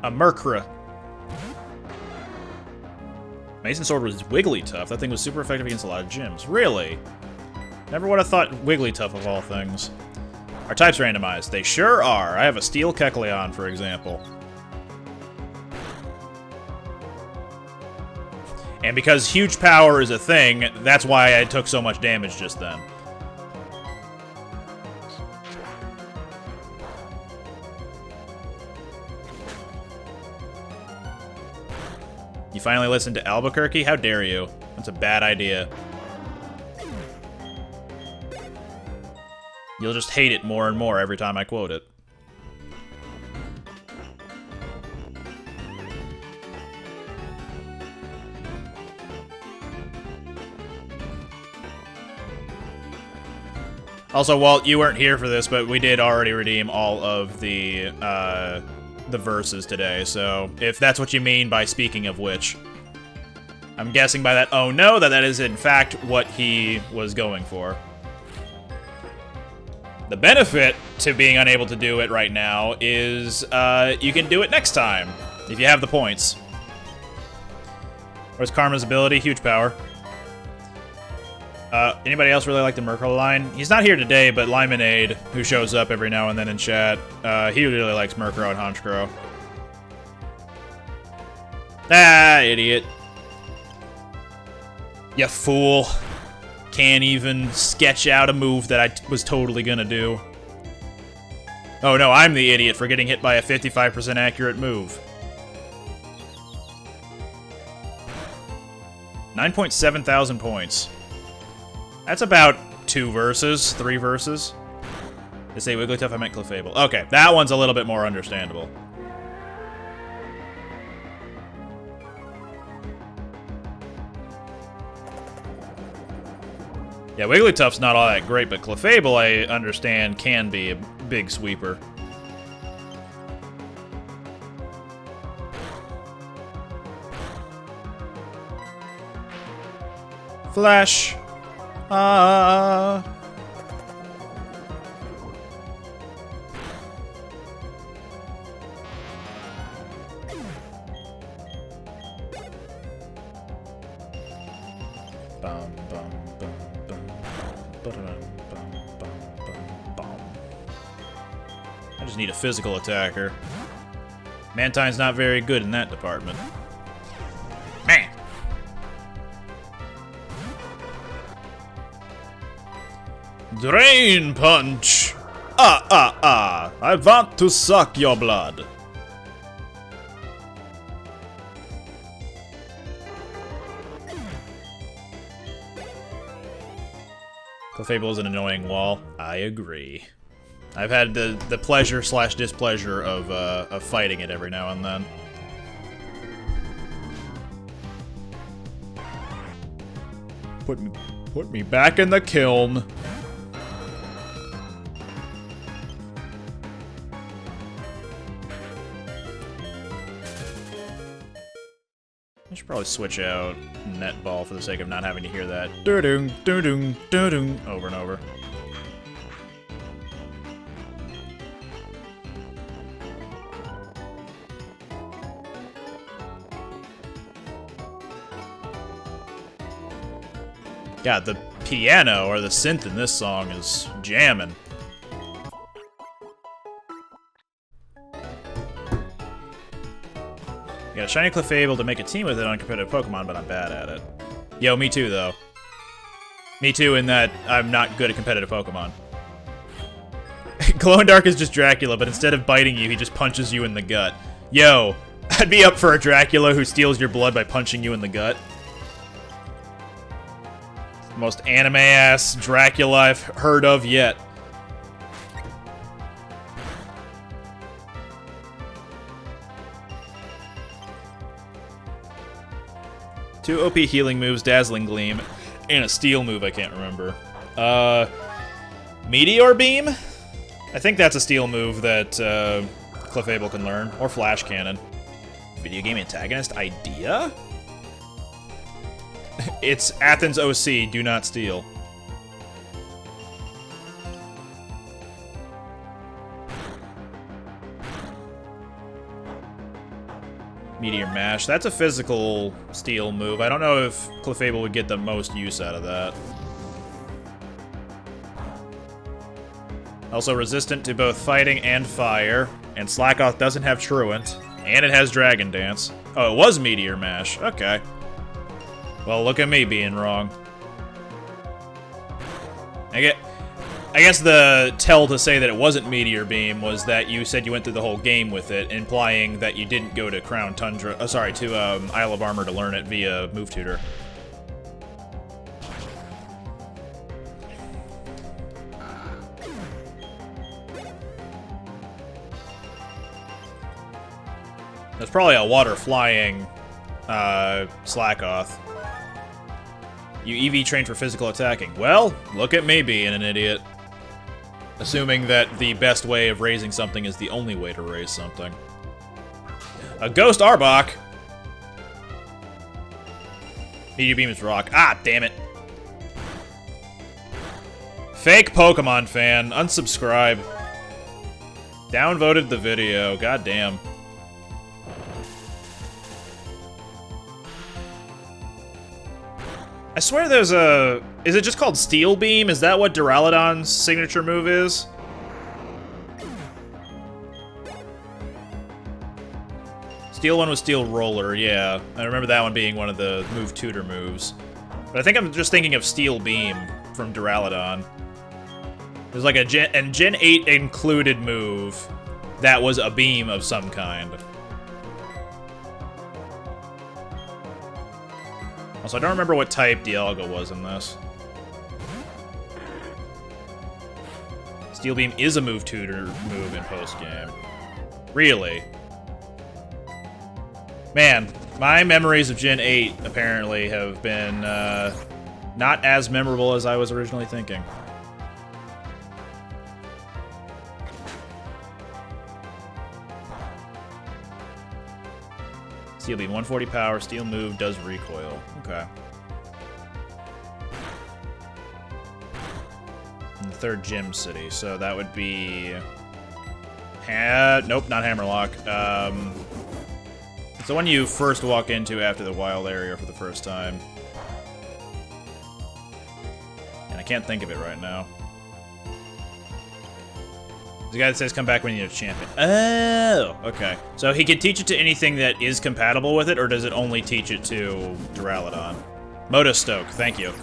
A Murkra. Mason Sword was Wigglytuff. That thing was super effective against a lot of gyms. Really? Never would have thought Wigglytuff of all things. Are types randomized? They sure are. I have a Steel Kecleon, for example. And because huge power is a thing, that's why I took so much damage just then. You finally listened to Albuquerque? How dare you? That's a bad idea. You'll just hate it more and more every time I quote it. Also, Walt, you weren't here for this, but we did already redeem all of the verses today, so if that's what you mean by speaking of which. I'm guessing by that, oh no, that is in fact what he was going for. The benefit to being unable to do it right now is you can do it next time, if you have the points. Where's Karma's ability? Huge power. Anybody else really like the Murkrow line? He's not here today, but Limonade, who shows up every now and then in chat, he really likes Murkrow and Honchkrow. Ah, idiot. You fool. Can't even sketch out a move that I was totally gonna do. Oh no, I'm the idiot for getting hit by a 55% accurate move. 9.7 thousand points. That's about 2 verses, 3 verses. To say Wigglytuff, I meant Clefable. Okay, that one's a little bit more understandable. Yeah, Wigglytuff's not all that great, but Clefable, I understand, can be a big sweeper. Flash! Ah! Bum, bum, bum, bum, ba-da-dum, bum, bum, bum, bum. I just need a physical attacker. Mantine's not very good in that department. Man! Drain Punch! I want to suck your blood. Clefable is an annoying wall. I agree. I've had the pleasure slash displeasure of fighting it every now and then. Put me back in the kiln. I should probably switch out Netball for the sake of not having to hear that doo-doong, doo-doong, doo-doong over and over. God, the piano or the synth in this song is jamming. Got a shiny Clefable to make a team with it on competitive Pokemon, but I'm bad at it. Yo, me too, though. Me too, in that I'm not good at competitive Pokemon. Glow in Dark is just Dracula, but instead of biting you, he just punches you in the gut. Yo, I'd be up for a Dracula who steals your blood by punching you in the gut. Most anime-ass Dracula I've heard of yet. Two OP healing moves, Dazzling Gleam, and a steel move I can't remember. Meteor Beam? I think that's a steel move that Clefable can learn. Or Flash Cannon. Video game antagonist idea? It's Athens OC, do not steal. Meteor Mash. That's a physical steel move. I don't know if Clefable would get the most use out of that. Also resistant to both fighting and fire. And Slackoth doesn't have Truant. And it has Dragon Dance. Oh, it was Meteor Mash. Okay. Well, look at me being wrong. I guess the tell to say that it wasn't Meteor Beam was that you said you went through the whole game with it, implying that you didn't go to Crown Tundra, to Isle of Armor to learn it via Move Tutor. There's probably a water flying Slackoth. You EV trained for physical attacking. Well, look at me being an idiot. Assuming that the best way of raising something is the only way to raise something. A Ghost Arbok! Meteor Beam is rock. Ah, damn it. Fake Pokemon fan. Unsubscribe. Downvoted the video. God damn. I swear there's a... Is it just called Steel Beam? Is that what Duraludon's signature move is? Steel one was Steel Roller, yeah. I remember that one being one of the Move Tutor moves. But I think I'm just thinking of Steel Beam from Duraludon. There's like a Gen 8 included move that was a beam of some kind. Also, I don't remember what type Dialga was in this. Steel Beam is a Move Tutor move in post-game. Really? Man, my memories of Gen 8 apparently have been not as memorable as I was originally thinking. Steel Beam, 140 power, steel move, does recoil. Okay. In the third gym city, so that would be... Nope, not Hammerlock. It's the one you first walk into after the wild area for the first time. And I can't think of it right now. The guy that says come back when you need a champion. Oh, okay. So he can teach it to anything that is compatible with it, or does it only teach it to Duraludon? Motostoke, thank you.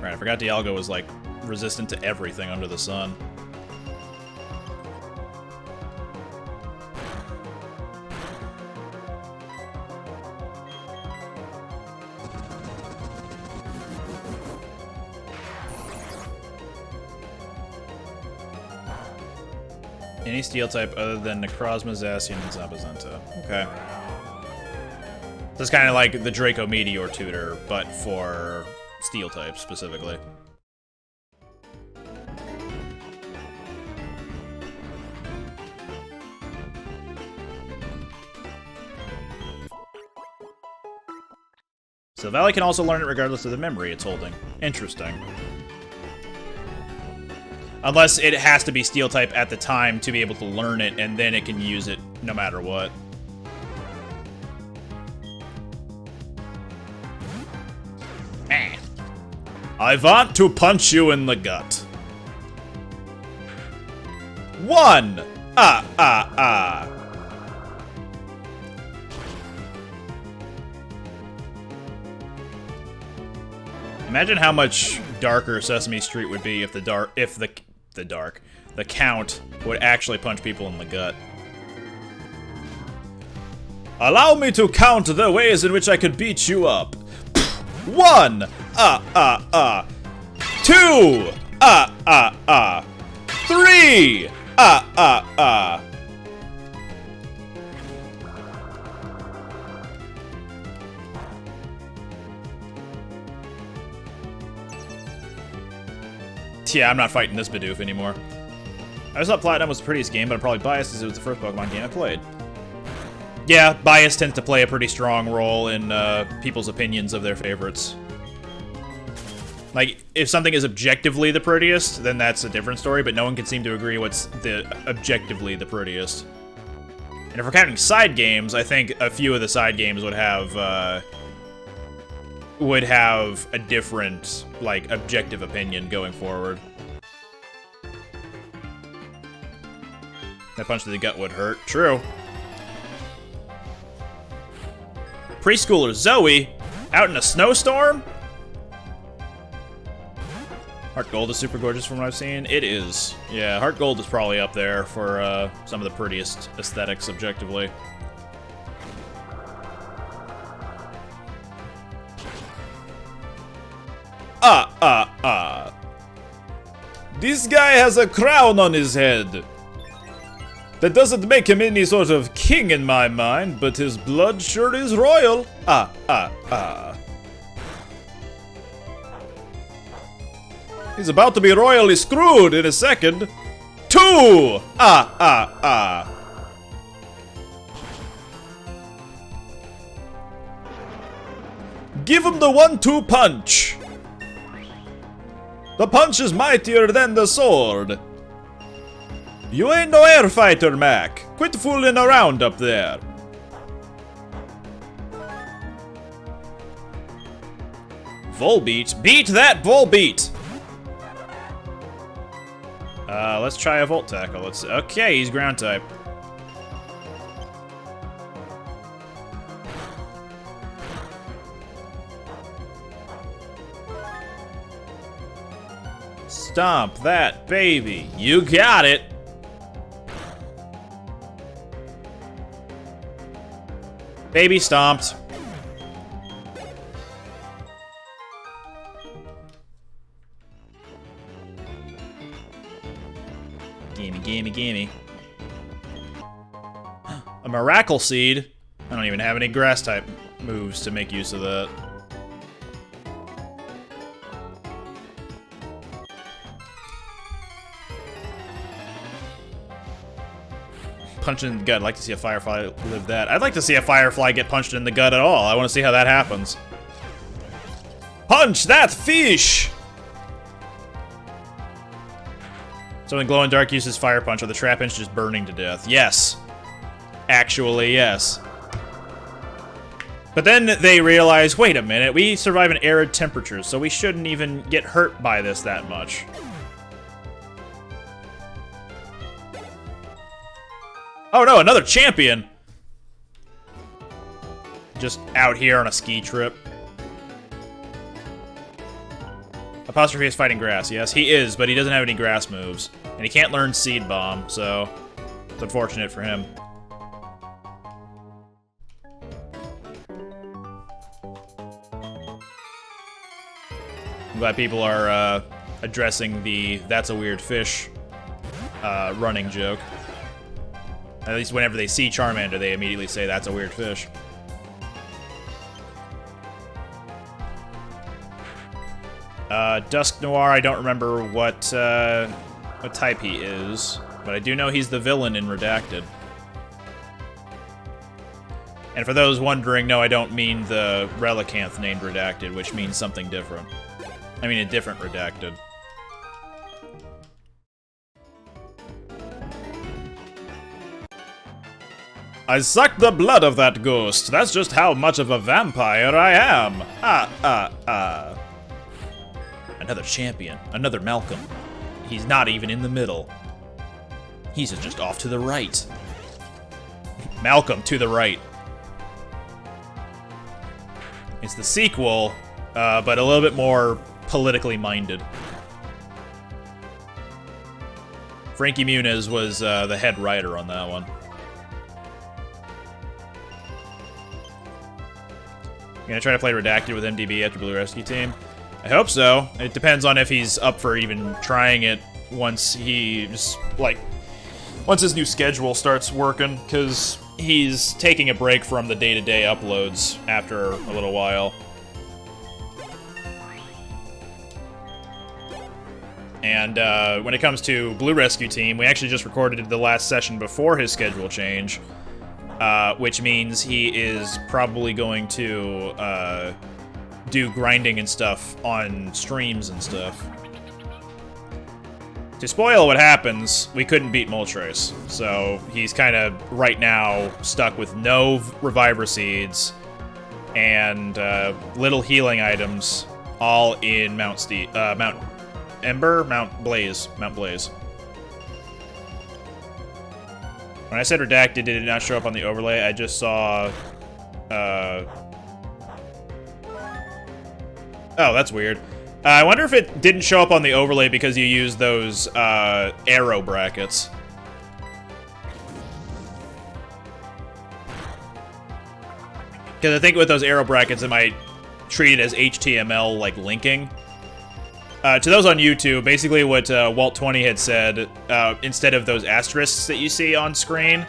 Right, I forgot Dialga was, like, resistant to everything under the sun. Any steel type other than Necrozma, Zacian, and Zapazenta. Okay. So it's kind of like the Draco Meteor Tutor, but for steel types specifically. So Valley can also learn it regardless of the memory it's holding. Interesting. Unless it has to be steel type at the time to be able to learn it, and then it can use it no matter what. I want to punch you in the gut. 1! Imagine how much darker Sesame Street would be if the Count would actually punch people in the gut. Allow me to count the ways in which I could beat you up. 1! 2! 3! Yeah, I'm not fighting this Bidoof anymore. I just thought Platinum was the prettiest game, but I'm probably biased as it was the first Pokemon game I played. Yeah, bias tends to play a pretty strong role in people's opinions of their favorites. Like, if something is objectively the prettiest, then that's a different story, but no one can seem to agree what's objectively the prettiest. And if we're counting side games, I think a few of the side games would have a different, like, objective opinion going forward. That punch to the gut would hurt. True. Preschooler Zoe? Out in a snowstorm? Heart Gold is super gorgeous from what I've seen. It is. Yeah, Heart Gold is probably up there for some of the prettiest aesthetics objectively. This guy has a crown on his head. That doesn't make him any sort of king in my mind, but his blood sure is royal. He's about to be royally screwed in a second. 2! Give him the 1-2 punch. The punch is mightier than the sword. You ain't no air fighter, Mac. Quit fooling around up there. Volbeat? Beat that Volbeat! Let's try a Volt Tackle. Okay, he's ground type. Stomp that baby. You got it. Baby stomped. Gimme. A Miracle Seed? I don't even have any grass type moves to make use of that. Punch in the gut. I'd like to see a Firefly live that. I'd like to see a Firefly get punched in the gut at all. I want to see how that happens. Punch that fish! So when Glow in Dark uses Fire Punch, are the Trap Inch just burning to death? Yes. Actually, yes. But then they realize, wait a minute, we survive in arid temperatures, so we shouldn't even get hurt by this that much. Oh no, another champion! Just out here on a ski trip. Apostrophe is fighting grass, yes, he is, but he doesn't have any grass moves. And he can't learn Seed Bomb, so it's unfortunate for him. I'm glad people are addressing the "that's a weird fish" running joke. At least whenever they see Charmander, they immediately say that's a weird fish. Dusk Noir, I don't remember what type he is, but I do know he's the villain in Redacted. And for those wondering, no, I don't mean the Relicanth named Redacted, which means something different. I mean a different Redacted. I sucked the blood of that ghost. That's just how much of a vampire I am. Another champion. Another Malcolm. He's not even in the middle. He's just off to the right. Malcolm to the right. It's the sequel, but a little bit more politically minded. Frankie Muniz was the head writer on that one. You gonna try to play Redacted with MDB after Blue Rescue Team? I hope so. It depends on if he's up for even trying it once he's, like, once his new schedule starts working, because he's taking a break from the day-to-day uploads after a little while. And when it comes to Blue Rescue Team, we actually just recorded the last session before his schedule change, which means he is probably going to do grinding and stuff on streams and stuff. To spoil what happens, we couldn't beat Moltres, so he's kind of, right now, stuck with no Reviver Seeds and little healing items, all in Mount Ember? Mount Blaze. Mount Blaze. When I said redacted, did it not show up on the overlay? I just saw... Oh, that's weird. I wonder if it didn't show up on the overlay because you used those arrow brackets. Because I think with those arrow brackets, it might treat it as HTML, like, linking. To those on YouTube, basically what Walt20 had said, instead of those asterisks that you see on screen,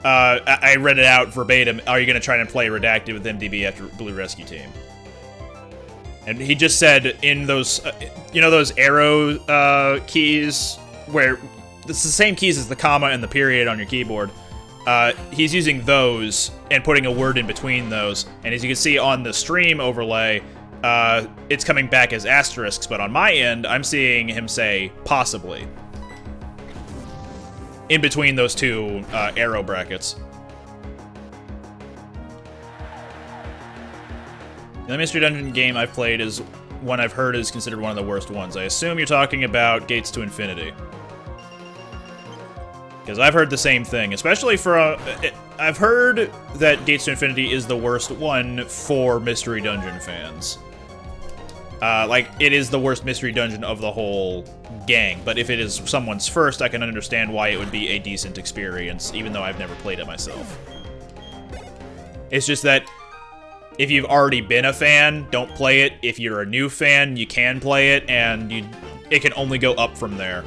I read it out verbatim, are you going to try and play Redacted with MDB after Blue Rescue Team? And he just said in those, you know those arrow keys, where it's the same keys as the comma and the period on your keyboard. He's using those and putting a word in between those. And as you can see on the stream overlay, it's coming back as asterisks, but on my end, I'm seeing him say possibly in between those two arrow brackets. The Mystery Dungeon game I've played is one I've heard is considered one of the worst ones. I assume you're talking about Gates to Infinity. Because I've heard the same thing, especially for... I've heard that Gates to Infinity is the worst one for Mystery Dungeon fans. Like, it is the worst Mystery Dungeon of the whole gang, but if it is someone's first, I can understand why it would be a decent experience, even though I've never played it myself. It's just that... if you've already been a fan, don't play it. If you're a new fan, you can play it, and it can only go up from there.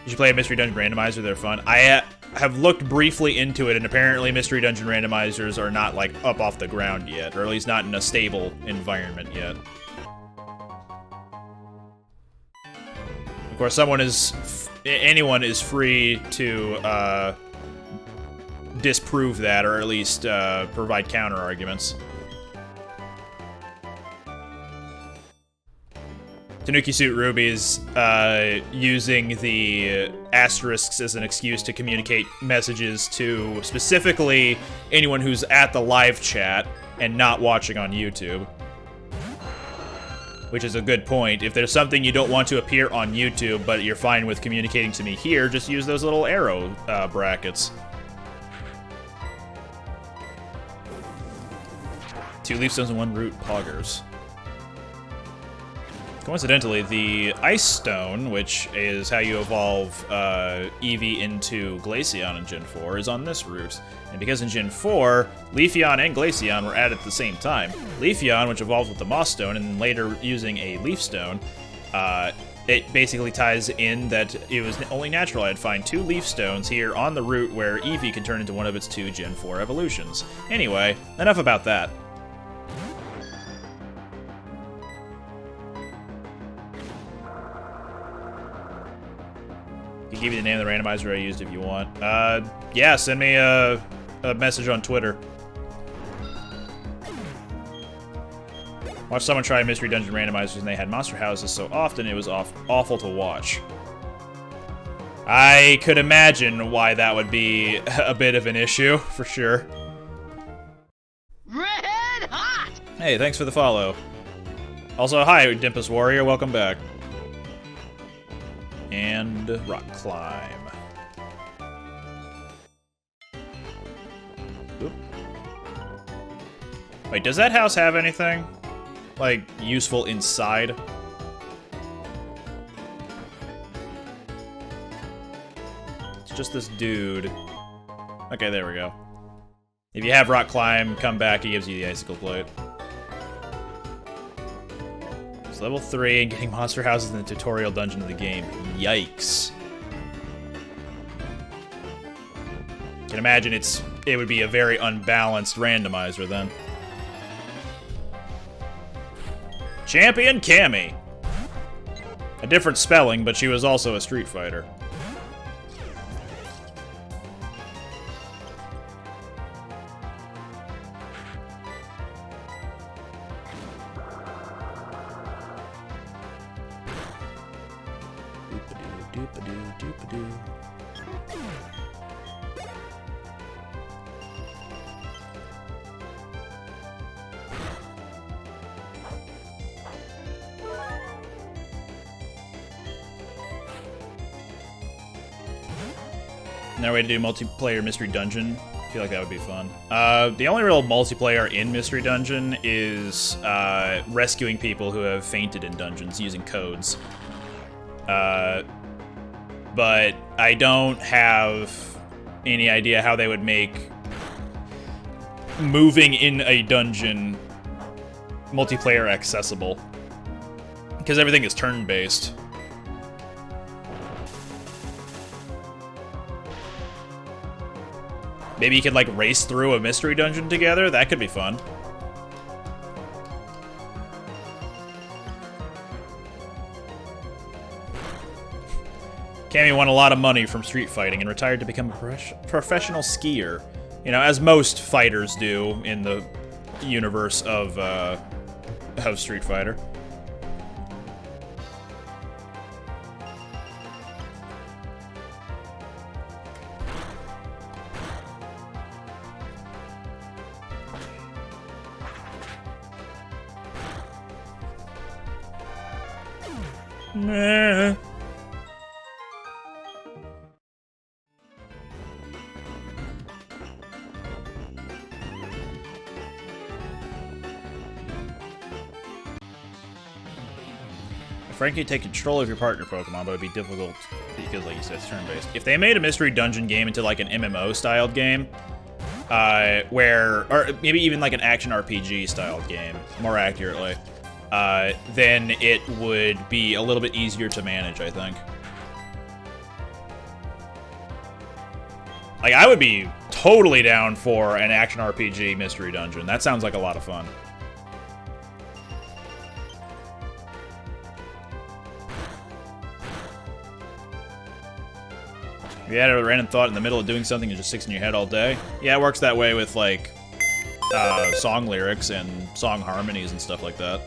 You should play a Mystery Dungeon Randomizer, they're fun. I have looked briefly into it, and apparently Mystery Dungeon Randomizers are not, like, up off the ground yet, or at least not in a stable environment yet. Of course, anyone is free to, disprove that, or at least provide counter-arguments. Tanuki Suit Ruby is using the asterisks as an excuse to communicate messages to specifically anyone who's at the live chat and not watching on YouTube. Which is a good point. If there's something you don't want to appear on YouTube, but you're fine with communicating to me here, just use those little arrow brackets. 2 leaf stones and 1 root poggers. Coincidentally, the Ice Stone, which is how you evolve Eevee into Glaceon in Gen 4, is on this route. And because in Gen 4, Leafeon and Glaceon were added at the same time. Leafeon, which evolves with the Moss Stone, and then later using a Leaf Stone, it basically ties in that it was only natural I'd find 2 Leaf Stones here on the route where Eevee can turn into one of its 2 Gen 4 evolutions. Anyway, enough about that. I can give you the name of the randomizer I used if you want. Yeah, send me a message on Twitter. Watched someone try Mystery Dungeon randomizers and they had monster houses so often it was awful to watch. I could imagine why that would be a bit of an issue, for sure. Red hot! Hey, thanks for the follow. Also, hi, Dimpus Warrior, welcome back. And rock climb. Oop. Wait, does that house have anything, like, useful inside? It's just this dude. Okay, there we go. If you have rock climb, come back, he gives you the icicle plate. It's level 3 and getting monster houses in the tutorial dungeon of the game. Yikes. Can imagine it would be a very unbalanced randomizer then. Champion Cammy. A different spelling, but she was also a Street Fighter. Doop-a-doo, doop-a-doo. Another way to do multiplayer Mystery Dungeon. I feel like that would be fun. The only real multiplayer in Mystery Dungeon is rescuing people who have fainted in dungeons using codes. But I don't have any idea how they would make moving in a dungeon multiplayer accessible. Because everything is turn-based. Maybe you could, like, race through a mystery dungeon together? That could be fun. Cammy won a lot of money from street fighting and retired to become a professional skier. You know, as most fighters do in the universe of Street Fighter. Nah. Frankie take control of your partner Pokemon, but it'd be difficult because, like you said, it's turn-based. If they made a mystery dungeon game into like an MMO-styled game, or maybe even like an action RPG-styled game, more accurately, then it would be a little bit easier to manage, I think. Like, I would be totally down for an action RPG mystery dungeon. That sounds like a lot of fun. If you had a random thought in the middle of doing something and it just sticks in your head all day, yeah, it works that way with, like, song lyrics and song harmonies and stuff like that.